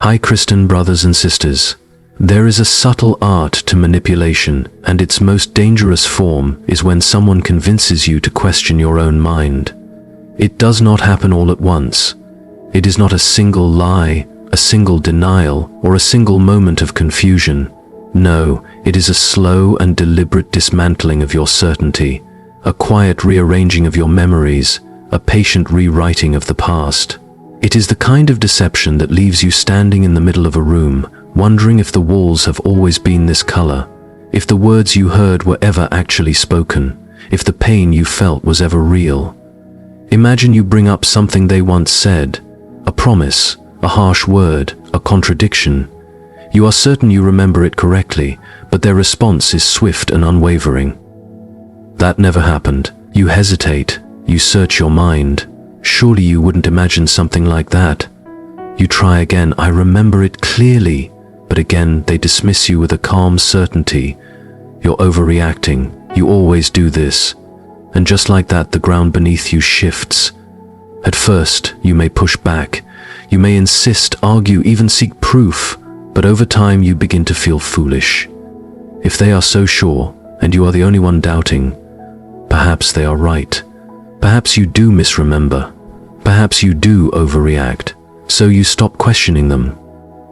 Hi Christian brothers and sisters. There is a subtle art to manipulation, and its most dangerous form is when someone convinces you to question your own mind. It does not happen all at once. It is not a single lie, a single denial, or a single moment of confusion. No, it is a slow and deliberate dismantling of your certainty, a quiet rearranging of your memories, a patient rewriting of the past. It is the kind of deception that leaves you standing in the middle of a room, wondering if the walls have always been this color, if the words you heard were ever actually spoken, if the pain you felt was ever real. Imagine you bring up something they once said, a promise, a harsh word, a contradiction. You are certain you remember it correctly, but their response is swift and unwavering. That never happened. You hesitate. You search your mind. Surely you wouldn't imagine something like that. You try again. I remember it clearly. But again, they dismiss you with a calm certainty. You're overreacting. You always do this. And just like that, the ground beneath you shifts. At first, you may push back. You may insist, argue, even seek proof. But over time, you begin to feel foolish. If they are so sure, and you are the only one doubting, perhaps they are right. Perhaps you do misremember. Perhaps you do overreact. So you stop questioning them.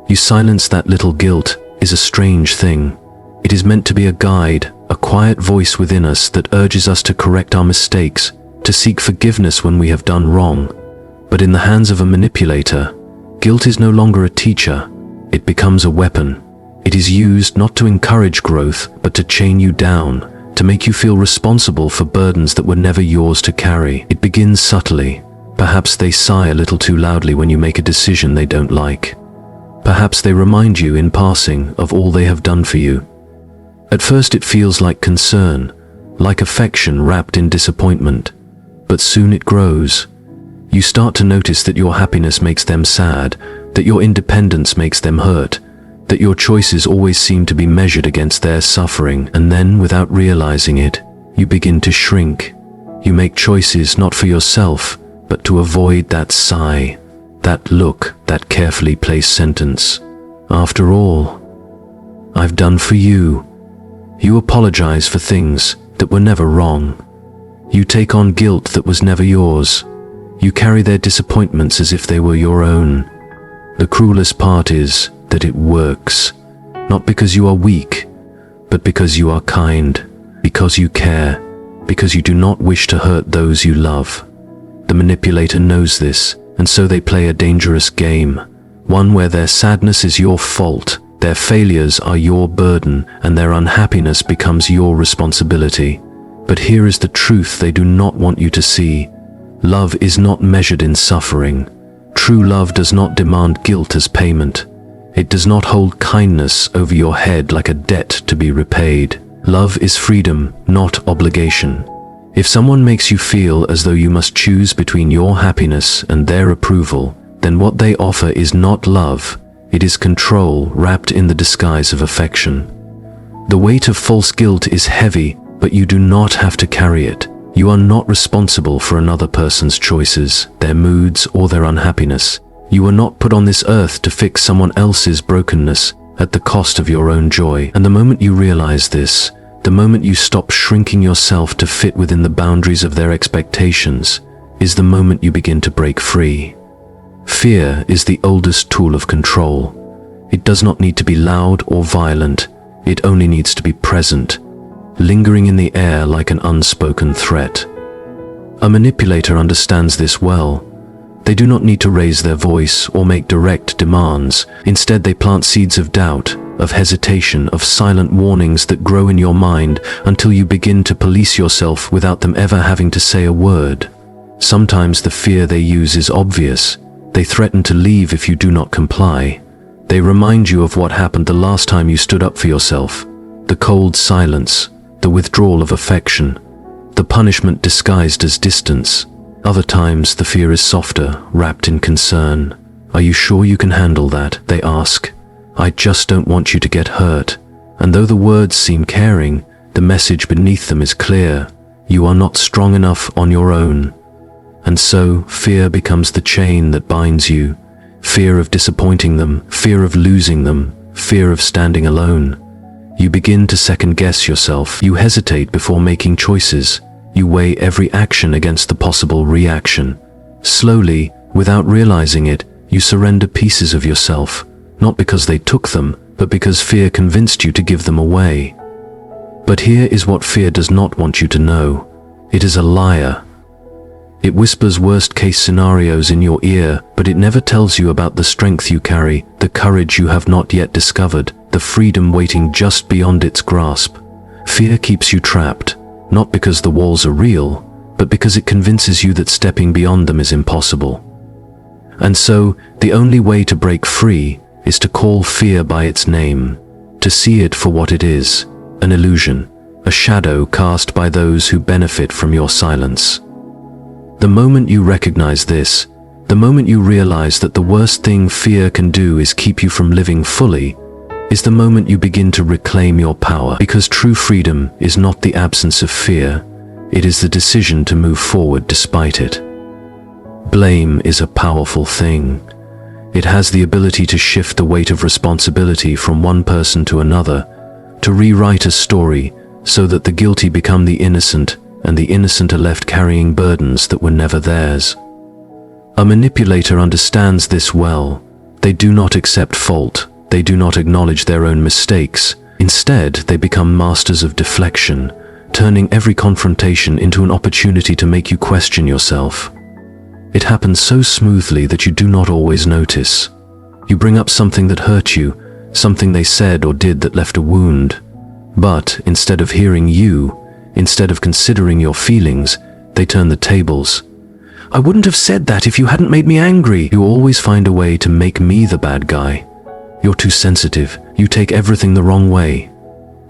You silence that little guilt is a strange thing. It is meant to be a guide, a quiet voice within us that urges us to correct our mistakes, to seek forgiveness when we have done wrong. But in the hands of a manipulator, guilt is no longer a teacher. It becomes a weapon. It is used not to encourage growth, but to chain you down, to make you feel responsible for burdens that were never yours to carry. It begins subtly. Perhaps they sigh a little too loudly when you make a decision they don't like. Perhaps they remind you in passing of all they have done for you. At first it feels like concern, like affection wrapped in disappointment. But soon it grows. You start to notice that your happiness makes them sad, that your independence makes them hurt, that your choices always seem to be measured against their suffering, and then, without realizing it, you begin to shrink. You make choices not for yourself, but to avoid that sigh, that look, that carefully placed sentence. After all, I've done for you. You apologize for things that were never wrong. You take on guilt that was never yours. You carry their disappointments as if they were your own. The cruelest part is that it works, not because you are weak, but because you are kind, because you care, because you do not wish to hurt those you love. The manipulator knows this, and so they play a dangerous game, one where their sadness is your fault, their failures are your burden, and their unhappiness becomes your responsibility. But here is the truth they do not want you to see. Love is not measured in suffering. True love does not demand guilt as payment. It does not hold kindness over your head like a debt to be repaid. Love is freedom, not obligation. If someone makes you feel as though you must choose between your happiness and their approval, then what they offer is not love, it is control wrapped in the disguise of affection. The weight of false guilt is heavy, but you do not have to carry it. You are not responsible for another person's choices, their moods, or their unhappiness. You were not put on this earth to fix someone else's brokenness at the cost of your own joy. And the moment you realize this, the moment you stop shrinking yourself to fit within the boundaries of their expectations, is the moment you begin to break free. Fear is the oldest tool of control. It does not need to be loud or violent. It only needs to be present, lingering in the air like an unspoken threat. A manipulator understands this well. They do not need to raise their voice or make direct demands. Instead, they plant seeds of doubt, of hesitation, of silent warnings that grow in your mind until you begin to police yourself without them ever having to say a word. Sometimes the fear they use is obvious. They threaten to leave if you do not comply. They remind you of what happened the last time you stood up for yourself. The cold silence, the withdrawal of affection, the punishment disguised as distance. Other times the fear is softer, wrapped in concern. Are you sure you can handle that? They ask. I just don't want you to get hurt. And though the words seem caring, the message beneath them is clear. You are not strong enough on your own. And so fear becomes the chain that binds you. fear of disappointing them, fear of losing them, fear of standing alone. You begin to second-guess yourself. You hesitate before making choices. You weigh every action against the possible reaction. Slowly, without realizing it, you surrender pieces of yourself, not because they took them, but because fear convinced you to give them away. But here is what fear does not want you to know. It is a liar. It whispers worst-case scenarios in your ear, but it never tells you about the strength you carry, the courage you have not yet discovered, the freedom waiting just beyond its grasp. Fear keeps you trapped, not because the walls are real, but because it convinces you that stepping beyond them is impossible. And so, the only way to break free is to call fear by its name, to see it for what it is, an illusion, a shadow cast by those who benefit from your silence. The moment you recognize this, the moment you realize that the worst thing fear can do is keep you from living fully, is the moment you begin to reclaim your power. Because true freedom is not the absence of fear, it is the decision to move forward despite it. Blame is a powerful thing. It has the ability to shift the weight of responsibility from one person to another, to rewrite a story so that the guilty become the innocent and the innocent are left carrying burdens that were never theirs. A manipulator understands this well. They do not accept fault. They do not acknowledge their own mistakes. Instead, they become masters of deflection, turning every confrontation into an opportunity to make you question yourself. It happens so smoothly that you do not always notice. You bring up something that hurt you, something they said or did that left a wound. But instead of hearing you, instead of considering your feelings, they turn the tables. I wouldn't have said that if you hadn't made me angry. You always find a way to make me the bad guy. You're too sensitive. You take everything the wrong way.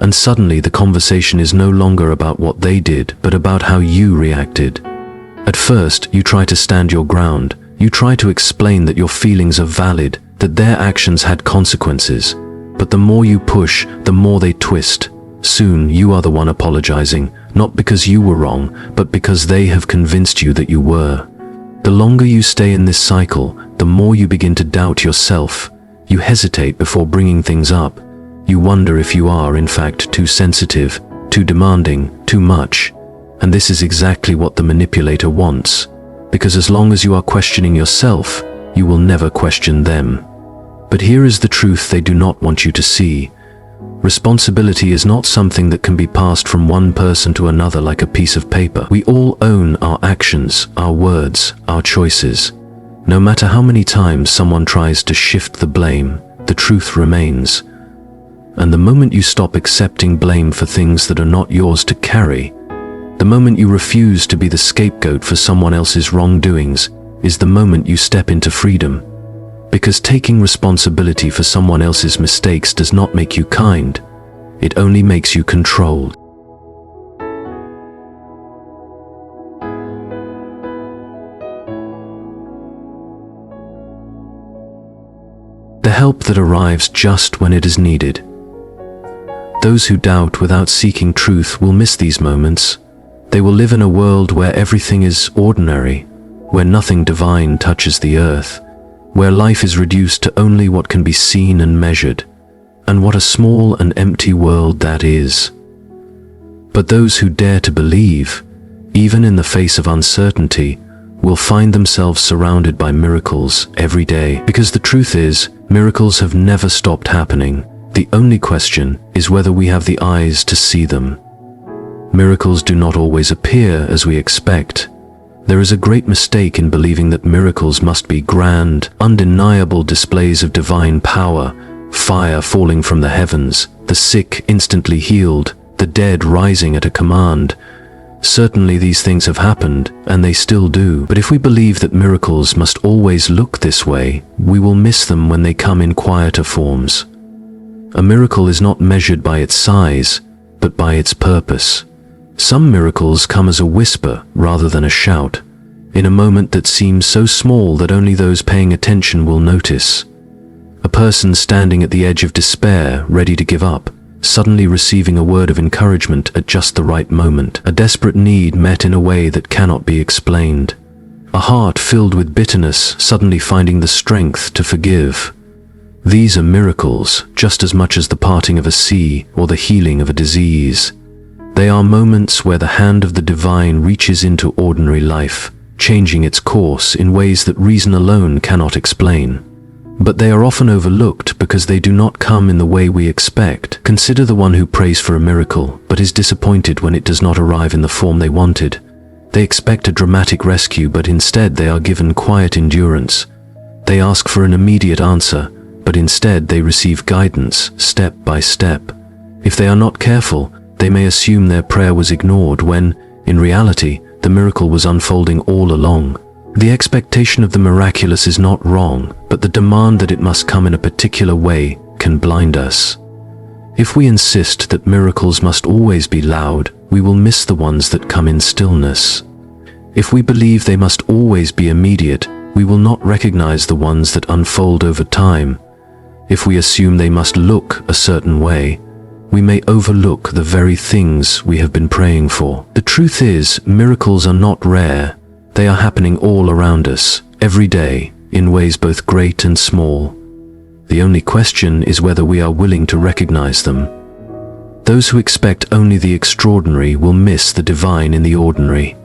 And suddenly the conversation is no longer about what they did, but about how you reacted. At first, you try to stand your ground. You try to explain that your feelings are valid, that their actions had consequences. But the more you push, the more they twist. Soon, you are the one apologizing, not because you were wrong, but because they have convinced you that you were. The longer you stay in this cycle, the more you begin to doubt yourself. You hesitate before bringing things up. You wonder if you are, in fact, too sensitive, too demanding, too much. And this is exactly what the manipulator wants. Because as long as you are questioning yourself, you will never question them. But here is the truth they do not want you to see. Responsibility is not something that can be passed from one person to another like a piece of paper. We all own our actions, our words, our choices. No matter how many times someone tries to shift the blame, the truth remains. And the moment you stop accepting blame for things that are not yours to carry, the moment you refuse to be the scapegoat for someone else's wrongdoings, is the moment you step into freedom. Because taking responsibility for someone else's mistakes does not make you kind. It only makes you controlled. The help that arrives just when it is needed. Those who doubt without seeking truth will miss these moments. They will live in a world where everything is ordinary, where nothing divine touches the earth, where life is reduced to only what can be seen and measured, and what a small and empty world that is. But those who dare to believe, even in the face of uncertainty, will find themselves surrounded by miracles every day. Because the truth is, miracles have never stopped happening. The only question is whether we have the eyes to see them. Miracles do not always appear as we expect. There is a great mistake in believing that miracles must be grand, undeniable displays of divine power, fire falling from the heavens, the sick instantly healed, the dead rising at a command. Certainly these things have happened, and they still do. But if we believe that miracles must always look this way, we will miss them when they come in quieter forms. A miracle is not measured by its size, but by its purpose. Some miracles come as a whisper rather than a shout, in a moment that seems so small that only those paying attention will notice. A person standing at the edge of despair, ready to give up, suddenly receiving a word of encouragement at just the right moment. A desperate need met in a way that cannot be explained. a heart filled with bitterness suddenly finding the strength to forgive. These are miracles just as much as the parting of a sea or the healing of a disease. They are moments where the hand of the divine reaches into ordinary life, changing its course in ways that reason alone cannot explain. But they are often overlooked because they do not come in the way we expect. Consider the one who prays for a miracle, but is disappointed when it does not arrive in the form they wanted. They expect a dramatic rescue, but instead they are given quiet endurance. They ask for an immediate answer, but instead they receive guidance, step by step. If they are not careful, they may assume their prayer was ignored when, in reality, the miracle was unfolding all along. The expectation of the miraculous is not wrong, but the demand that it must come in a particular way can blind us. If we insist that miracles must always be loud, we will miss the ones that come in stillness. If we believe they must always be immediate, we will not recognize the ones that unfold over time. If we assume they must look a certain way, we may overlook the very things we have been praying for. The truth is, miracles are not rare. They are happening all around us, every day, in ways both great and small. The only question is whether we are willing to recognize them. Those who expect only the extraordinary will miss the divine in the ordinary.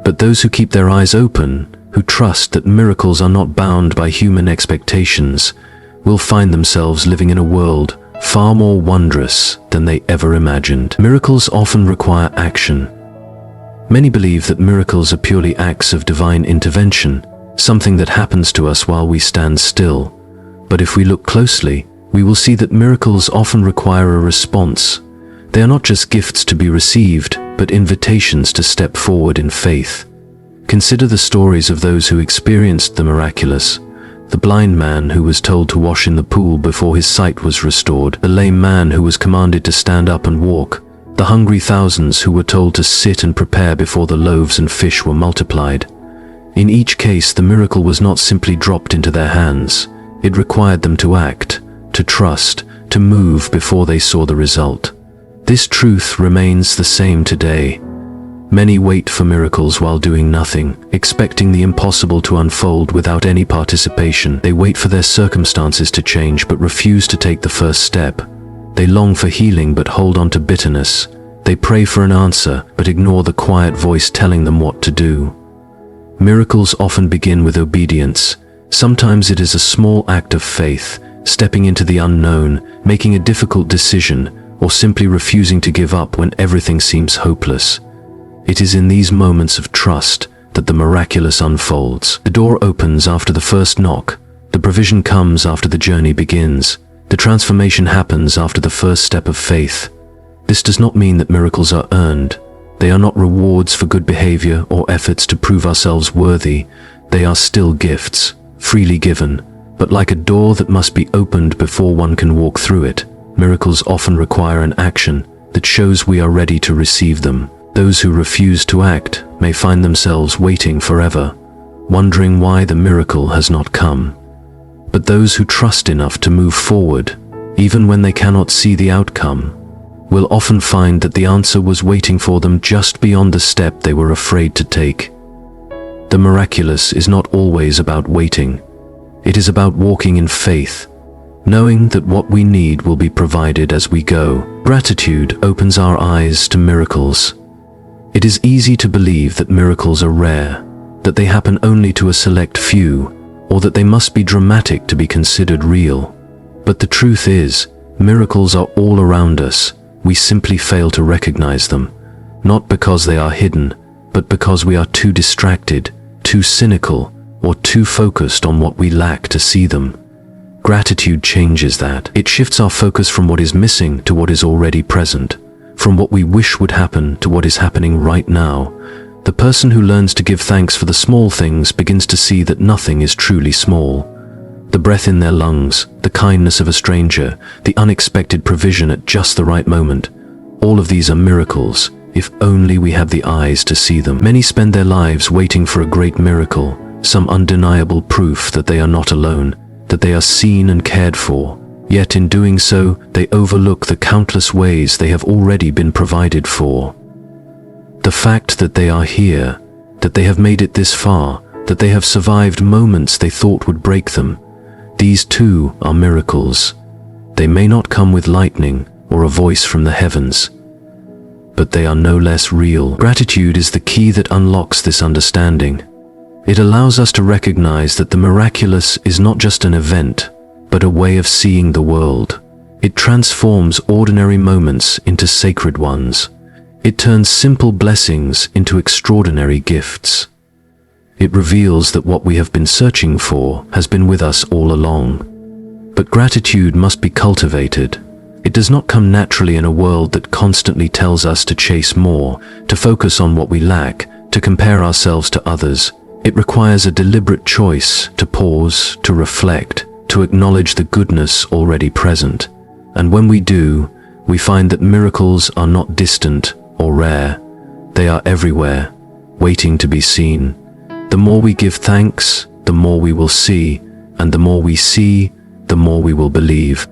But those who keep their eyes open, who trust that miracles are not bound by human expectations, will find themselves living in a world far more wondrous than they ever imagined. Miracles often require action. Many believe that miracles are purely acts of divine intervention, something that happens to us while we stand still. But if we look closely, we will see that miracles often require a response. They are not just gifts to be received, but invitations to step forward in faith. Consider the stories of those who experienced the miraculous. The blind man who was told to wash in the pool before his sight was restored, the lame man who was commanded to stand up and walk, the hungry thousands who were told to sit and prepare before the loaves and fish were multiplied. In each case, the miracle was not simply dropped into their hands. It required them to act, to trust, to move before they saw the result. This truth remains the same today. Many wait for miracles while doing nothing, expecting the impossible to unfold without any participation. They wait for their circumstances to change but refuse to take the first step. They long for healing but hold on to bitterness. They pray for an answer but ignore the quiet voice telling them what to do. Miracles often begin with obedience. Sometimes it is a small act of faith, stepping into the unknown, making a difficult decision, or simply refusing to give up when everything seems hopeless. It is in these moments of trust that the miraculous unfolds. The door opens after the first knock. The provision comes after the journey begins. The transformation happens after the first step of faith. This does not mean that miracles are earned. They are not rewards for good behavior or efforts to prove ourselves worthy. They are still gifts, freely given, but like a door that must be opened before one can walk through it, miracles often require an action that shows we are ready to receive them. Those who refuse to act may find themselves waiting forever, wondering why the miracle has not come. But those who trust enough to move forward, even when they cannot see the outcome, will often find that the answer was waiting for them just beyond the step they were afraid to take. The miraculous is not always about waiting. It is about walking in faith, knowing that what we need will be provided as we go. Gratitude opens our eyes to miracles. It is easy to believe that miracles are rare, that they happen only to a select few, or that they must be dramatic to be considered real. But the truth is, miracles are all around us. We simply fail to recognize them, not because they are hidden, but because we are too distracted, too cynical, or too focused on what we lack to see them. Gratitude changes that. It shifts our focus from what is missing to what is already present, from what we wish would happen to what is happening right now. The person who learns to give thanks for the small things begins to see that nothing is truly small. The breath in their lungs, the kindness of a stranger, the unexpected provision at just the right moment. All of these are miracles, if only we have the eyes to see them. Many spend their lives waiting for a great miracle, some undeniable proof that they are not alone, that they are seen and cared for. Yet in doing so, they overlook the countless ways they have already been provided for. The fact that they are here, that they have made it this far, that they have survived moments they thought would break them. These too are miracles. They may not come with lightning or a voice from the heavens, but they are no less real. Gratitude is the key that unlocks this understanding. It allows us to recognize that the miraculous is not just an event, but a way of seeing the world. It transforms ordinary moments into sacred ones. It turns simple blessings into extraordinary gifts. It reveals that what we have been searching for has been with us all along. But gratitude must be cultivated. It does not come naturally in a world that constantly tells us to chase more, to focus on what we lack, to compare ourselves to others. It requires a deliberate choice to pause, to reflect, to acknowledge the goodness already present. And when we do, we find that miracles are not distant or rare. They are everywhere, waiting to be seen. The more we give thanks, the more we will see, and the more we see, the more we will believe.